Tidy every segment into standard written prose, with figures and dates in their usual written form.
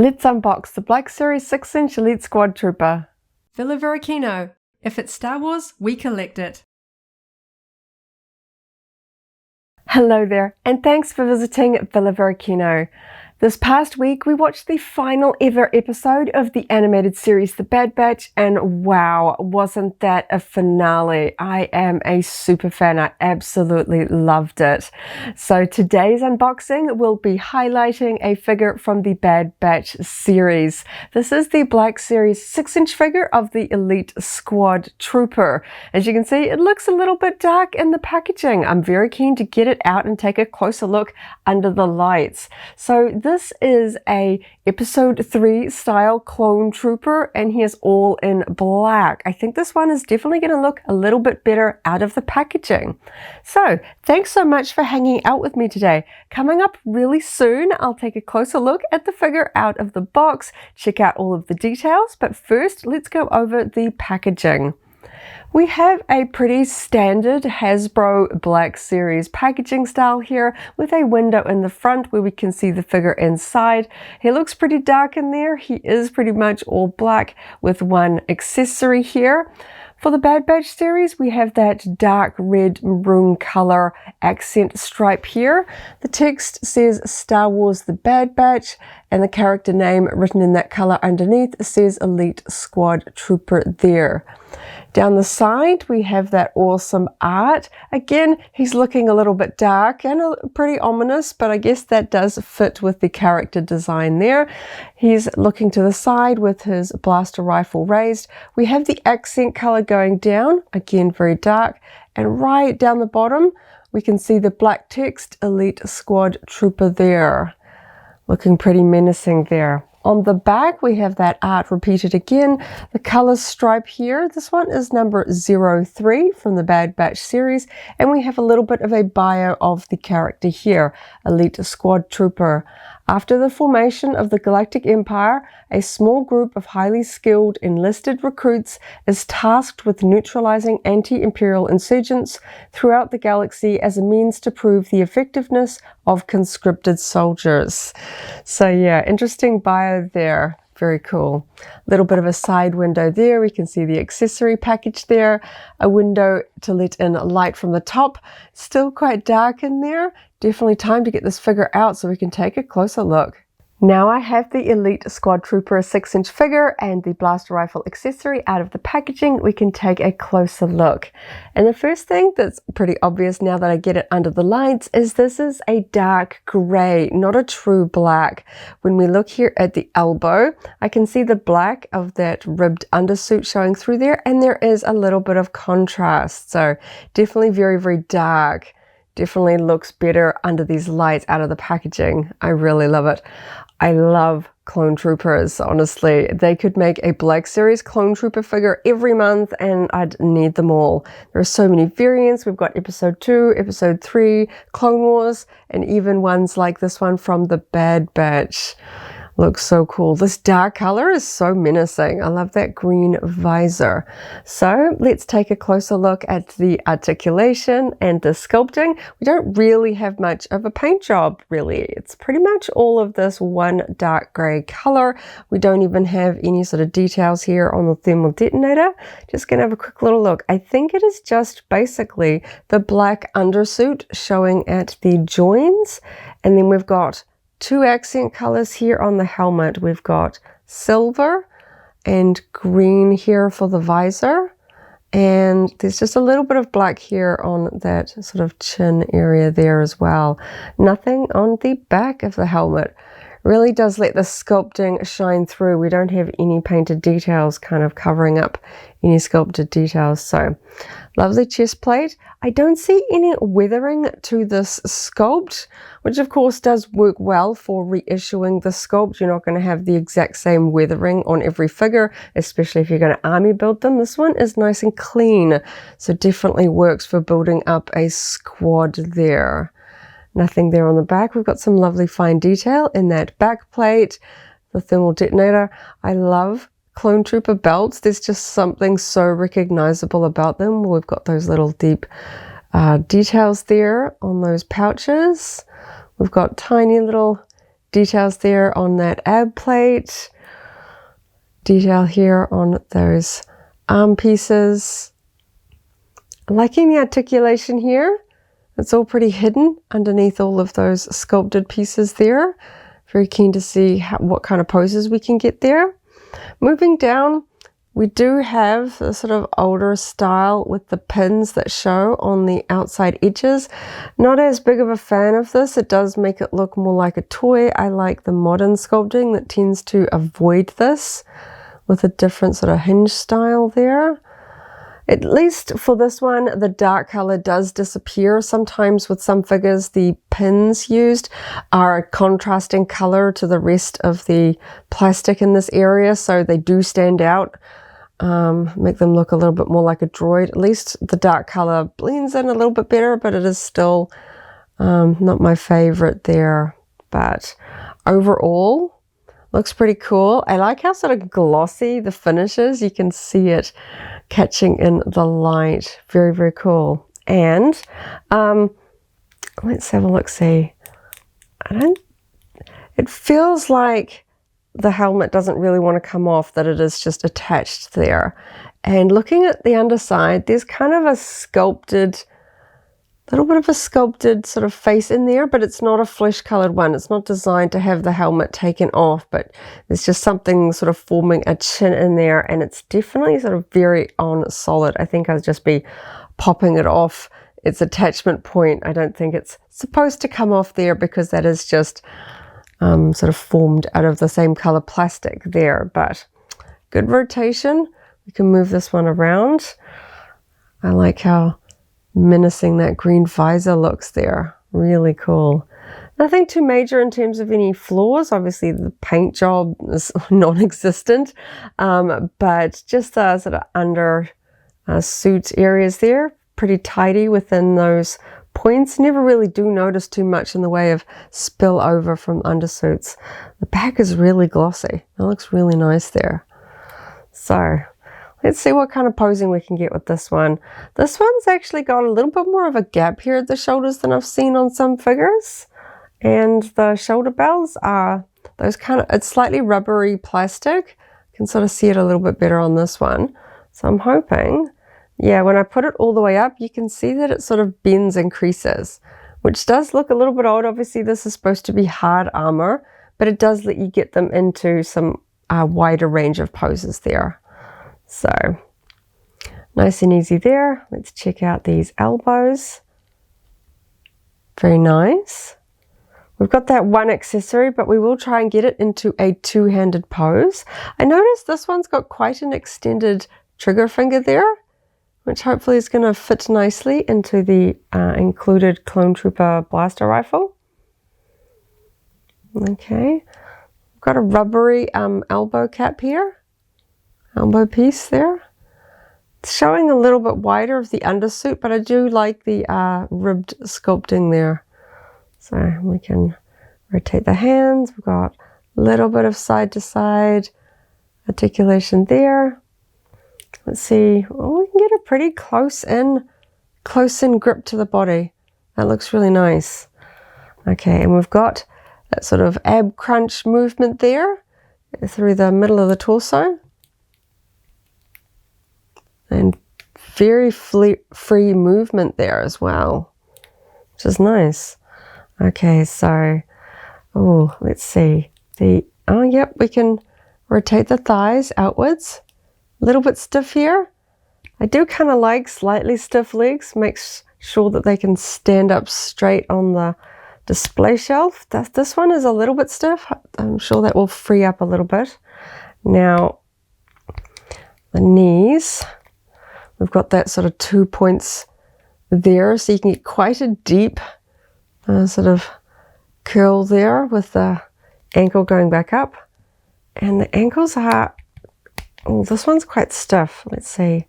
Let's unbox the Black Series 6-inch Elite Squad Trooper. Villa Varykino. If it's Star Wars, we collect it. Hello there, and thanks for visiting Villa Varykino. This past week, we watched the final ever episode of the animated series The Bad Batch, and wow, wasn't that a finale? I am a super fan. I absolutely loved it. So today's unboxing will be highlighting a figure from the Bad Batch series. This is the Black Series 6-inch figure of the Elite Squad Trooper. As you can see, it looks a little bit dark in the packaging. I'm very keen to get it out and take a closer look under the lights. So this is a episode 3 style clone trooper, and he is all in black. I think this one is definitely going to look a little bit better out of the packaging. So thanks so much for hanging out with me today. Coming up really soon, I'll take a closer look at the figure out of the box, check out all of the details, but first let's go over the packaging. We have a pretty standard Hasbro Black Series packaging style here with a window in the front where we can see the figure inside. He looks pretty dark in there. He is pretty much all black with one accessory here. For the Bad Batch series, we have that dark red maroon color accent stripe here. The text says Star Wars The Bad Batch, and the character name written in that color underneath says Elite Squad Trooper there. Down the side, we have that awesome art. Again, he's looking a little bit dark and pretty ominous, but I guess that does fit with the character design there. He's looking to the side with his blaster rifle raised. We have the accent color going down, again very dark, and right down the bottom, we can see the black text, Elite Squad Trooper there. Looking pretty menacing there. On the back, we have that art repeated again. The color stripe here, this one is number 03 from the Bad Batch series, and we have a little bit of a bio of the character here, Elite Squad Trooper. After the formation of the Galactic Empire, a small group of highly skilled enlisted recruits is tasked with neutralizing anti-imperial insurgents throughout the galaxy as a means to prove the effectiveness of conscripted soldiers. So yeah, interesting bio there. Very cool. A little bit of a side window there. We can see the accessory package there. A window to let in light from the top. Still quite dark in there. Definitely time to get this figure out so we can take a closer look. Now I have the Elite Squad Trooper 6-inch figure and the blaster rifle accessory out of the packaging. We can take a closer look. And the first thing that's pretty obvious now that I get it under the lights is this is a dark gray, not a true black. When we look here at the elbow, I can see the black of that ribbed undersuit showing through there, and there is a little bit of contrast. So definitely very, very dark. Definitely looks better under these lights out of the packaging. I really love it. I love clone troopers, honestly. They could make a Black Series clone trooper figure every month and I'd need them all. There are so many variants. We've got episode 2, episode 3, Clone Wars, and even ones like this one from the Bad Batch. Looks so cool. This dark color is so menacing. I love that green visor. So let's take a closer look at the articulation and the sculpting. We don't really have much of a paint job, really. It's pretty much all of this one dark gray color. We don't even have any sort of details here on the thermal detonator. Just gonna have a quick little look. I think it is just basically the black undersuit showing at the joins, and then we've got 2 accent colors here on the helmet. We've got silver and green here for the visor, and there's just a little bit of black here on that sort of chin area there as well. Nothing on the back of the helmet. Really does let the sculpting shine through. We don't have any painted details kind of covering up any sculpted details. So lovely chest plate. I don't see any weathering to this sculpt, which of course does work well for reissuing the sculpt. You're not going to have the exact same weathering on every figure, especially if you're going to army build them. This one is nice and clean, so definitely works for building up a squad there. Nothing there on the back. We've got some lovely fine detail in that back plate, the thermal detonator. I love clone trooper belts. There's just something so recognizable about them. We've got those little deep details there on those pouches. We've got tiny little details there on that ab plate. Detail here on those arm pieces. I'm liking the articulation here. It's all pretty hidden underneath all of those sculpted pieces there. Very keen to see what kind of poses we can get there. Moving down, we do have a sort of older style with the pins that show on the outside edges. Not as big of a fan of this. It does make it look more like a toy. I like the modern sculpting that tends to avoid this with a different sort of hinge style there. At least for this one, the dark color does disappear. Sometimes with some figures, the pins used are a contrasting color to the rest of the plastic in this area, so they do stand out, make them look a little bit more like a droid. At least the dark color blends in a little bit better, but it is still not my favorite there. But overall, looks pretty cool. I like how sort of glossy the finish is. You can see it catching in the light. Very, very cool. And let's have a look, see. It feels like the helmet doesn't really want to come off, that it is just attached there. And looking at the underside, there's kind of a little bit of a sculpted sort of face in there, but it's not a flesh colored one. It's not designed to have the helmet taken off, but there's just something sort of forming a chin in there, and it's definitely sort of very on solid. I think I'll just be popping it off its attachment point. I don't think it's supposed to come off there because that is just sort of formed out of the same color plastic there, but good rotation. We can move this one around. I like how menacing that green visor looks there. Really cool. Nothing too major in terms of any flaws. Obviously the paint job is non-existent, but just the sort of under suit areas there, pretty tidy within those points. Never really do notice too much in the way of spill over from undersuits. The back is really glossy. It looks really nice there. So let's see what kind of posing we can get with this one. This one's actually got a little bit more of a gap here at the shoulders than I've seen on some figures. And the shoulder bells are those kind of, it's slightly rubbery plastic. You can sort of see it a little bit better on this one. So I'm hoping, yeah, when I put it all the way up, you can see that it sort of bends and creases, which does look a little bit odd. Obviously this is supposed to be hard armor, but it does let you get them into some wider range of poses there. So nice and easy there. Let's check out these elbows. Very nice. We've got that one accessory, but we will try and get it into a two-handed pose. I noticed this one's got quite an extended trigger finger there, which hopefully is going to fit nicely into the included Clone Trooper blaster rifle. Okay. We've got a rubbery elbow cap here. Elbow piece there. It's showing a little bit wider of the undersuit, but I do like the ribbed sculpting there. So we can rotate the hands. We've got a little bit of side to side articulation there. Let's see. Oh, we can get a pretty close in grip to the body. That looks really nice. Okay, and we've got that sort of ab crunch movement there through the middle of the torso. And very free movement there as well, which is nice. Okay, so, oh, let's see. Oh, yep, we can rotate the thighs outwards. A little bit stiff here. I do kind of like slightly stiff legs. Makes sure that they can stand up straight on the display shelf. This one is a little bit stiff. I'm sure that will free up a little bit. Now, the knees. We've got that sort of 2 points there, so you can get quite a deep sort of curl there with the ankle going back up. And the ankles are, oh, this one's quite stiff. Let's see.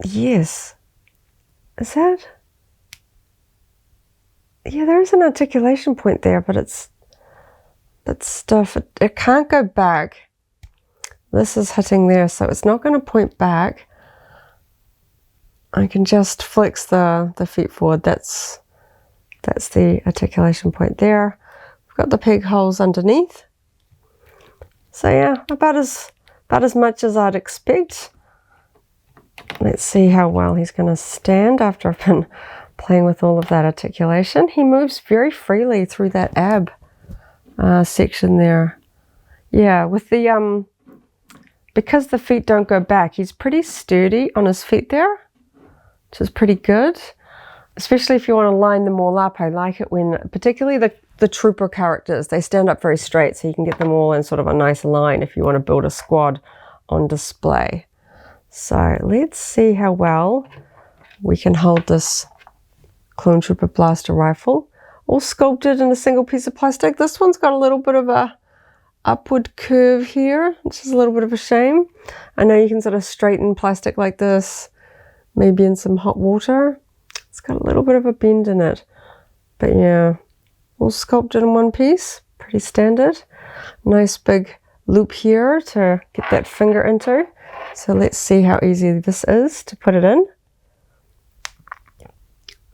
Yes. Is that? Yeah, there is an articulation point there, but it's stiff. It can't go back. This is hitting there, so it's not going to point back. I can just flex the feet forward. That's That's the articulation point there. We've got the peg holes underneath. So yeah, about as much as I'd expect. Let's see how well he's going to stand after I've been playing with all of that articulation. He moves very freely through that ab section there. Yeah, with the because the feet don't go back, he's pretty sturdy on his feet there, which is pretty good. Especially if you want to line them all up. I like it when, particularly the trooper characters, they stand up very straight, so you can get them all in sort of a nice line if you want to build a squad on display. So let's see how well we can hold this Clone Trooper blaster rifle, all sculpted in a single piece of plastic. This one's got a little bit of a upward curve here, which is a little bit of a shame. I know you can sort of straighten plastic like this, maybe in some hot water. It's got a little bit of a bend in it, but yeah, all sculpted in one piece, pretty standard. Nice big loop here to get that finger into. So let's see how easy this is to put it in.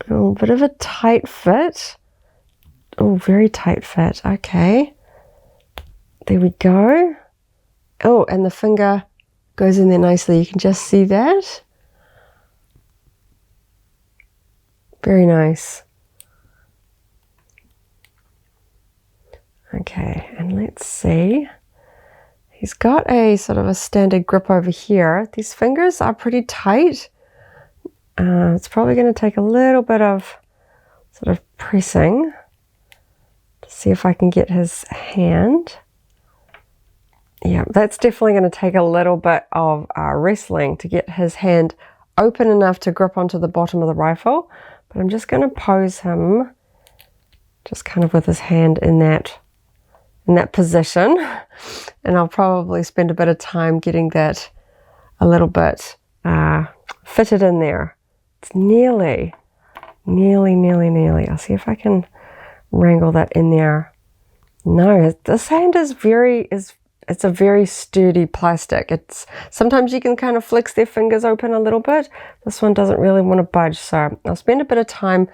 Oh, a bit of a tight fit. Oh, very tight fit. Okay. There we go. Oh, and the finger goes in there nicely. You can just see that. Very nice. Okay, and let's see. He's got a sort of a standard grip over here. These fingers are pretty tight. It's probably going to take a little bit of sort of pressing to see if I can get his hand. Yeah, that's definitely going to take a little bit of wrestling to get his hand open enough to grip onto the bottom of the rifle. But I'm just going to pose him just kind of with his hand in that position, and I'll probably spend a bit of time getting that a little bit fitted in there. It's nearly. I'll see if I can wrangle that in there. No, this hand is it's a very sturdy plastic. Sometimes you can kind of flex their fingers open a little bit. This one doesn't really want to budge, so I'll spend a bit of time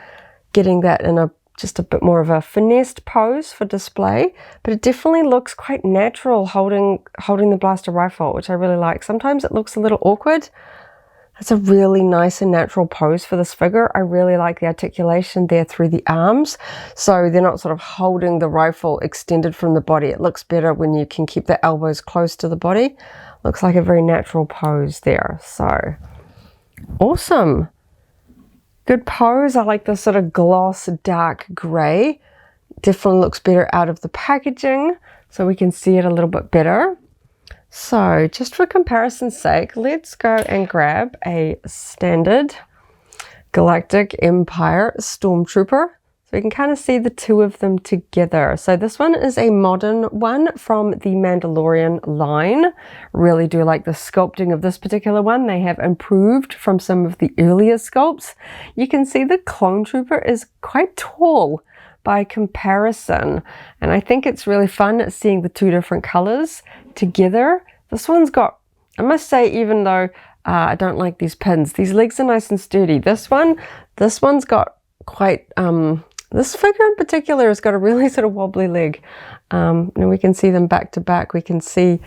getting that in just a bit more of a finessed pose for display, but it definitely looks quite natural holding the blaster rifle, which I really like. Sometimes it looks a little awkward. It's a really nice and natural pose for this figure. I really like the articulation there through the arms, so they're not sort of holding the rifle extended from the body. It looks better when you can keep the elbows close to the body. Looks like a very natural pose there. So awesome. Good pose. I like the sort of gloss dark gray. Definitely looks better out of the packaging, so we can see it a little bit better. So just for comparison's sake, let's go and grab a standard Galactic Empire Stormtrooper. So we can kind of see the two of them together. So this one is a modern one from the Mandalorian line. Really do like the sculpting of this particular one. They have improved from some of the earlier sculpts. You can see the Clone Trooper is quite tall by comparison, and I think it's really fun seeing the two different colors together. This one's got, I must say, even though I don't like these pins, these legs are nice and sturdy. This one's got quite this figure in particular has got a really sort of wobbly leg, and we can see them back to back. We can see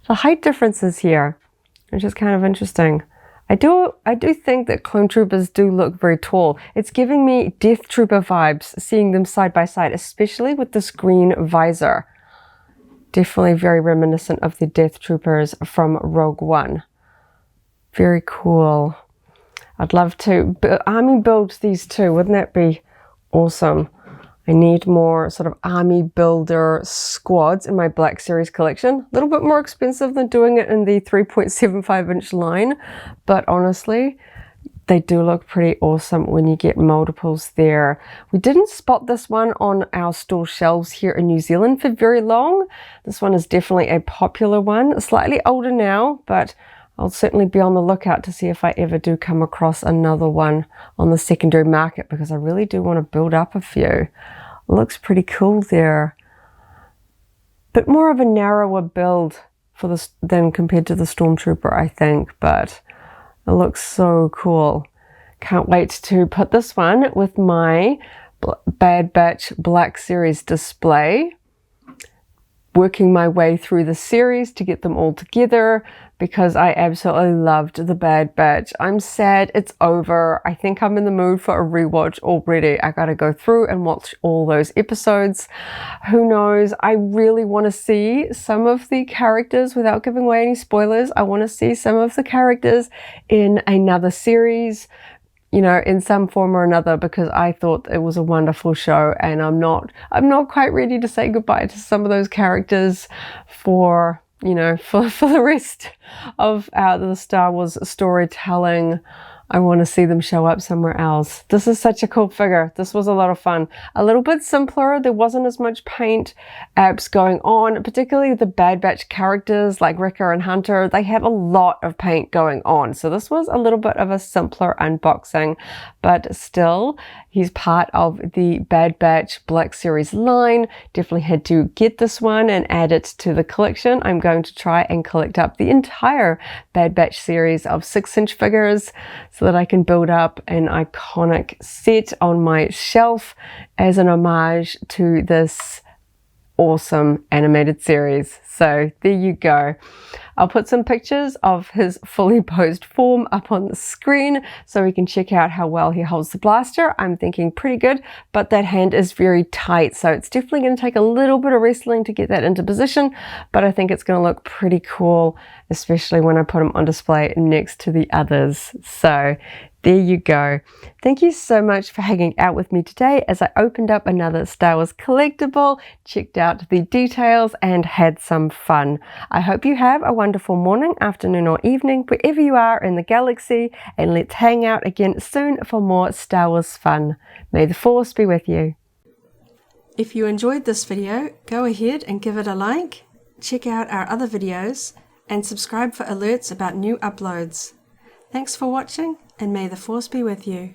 the height differences here, which is kind of interesting. I do think that Clone Troopers do look very tall. It's giving me Death Trooper vibes, seeing them side by side, especially with this green visor. Definitely very reminiscent of the Death Troopers from Rogue One. Very cool. I'd love to army build these two. Wouldn't that be awesome? I need more sort of army builder squads in my Black Series collection. A little bit more expensive than doing it in the 3.75 inch line, but honestly, they do look pretty awesome when you get multiples there. We didn't spot this one on our store shelves here in New Zealand for very long. This one is definitely a popular one, slightly older now, but I'll certainly be on the lookout to see if I ever do come across another one on the secondary market, because I really do want to build up a few. Looks pretty cool there. Bit more of a narrower build for this than compared to the Stormtrooper, I think, but it looks so cool. Can't wait to put this one with my Bad Batch Black Series display. Working my way through the series to get them all together because I absolutely loved the Bad Batch. I'm sad it's over. I think I'm in the mood for a rewatch already. I gotta go through and watch all those episodes. Who knows? I really want to see some of the characters without giving away any spoilers. I want to see some of the characters in another series, you know, in some form or another, because I thought it was a wonderful show, and I'm not quite ready to say goodbye to some of those characters for, you know, for the rest of the Star Wars storytelling. I want to see them show up somewhere else. This is such a cool figure. This was a lot of fun. A little bit simpler. There wasn't as much paint apps going on, particularly the Bad Batch characters like Wrecker and Hunter. They have a lot of paint going on. So this was a little bit of a simpler unboxing, but still, he's part of the Bad Batch Black Series line. Definitely had to get this one and add it to the collection. I'm going to try and collect up the entire Bad Batch series of 6-inch figures, so that I can build up an iconic set on my shelf as an homage to this awesome animated series. So there you go. I'll put some pictures of his fully posed form up on the screen so we can check out how well he holds the blaster. I'm thinking pretty good, but that hand is very tight, so it's definitely going to take a little bit of wrestling to get that into position, but I think it's going to look pretty cool, especially when I put him on display next to the others. So there you go. Thank you so much for hanging out with me today as I opened up another Star Wars collectible, checked out the details, and had some fun. I hope you have a wonderful morning, afternoon, or evening, wherever you are in the galaxy, and let's hang out again soon for more Star Wars fun. May the Force be with you. If you enjoyed this video, go ahead and give it a like, check out our other videos, and subscribe for alerts about new uploads. Thanks for watching, and may the Force be with you.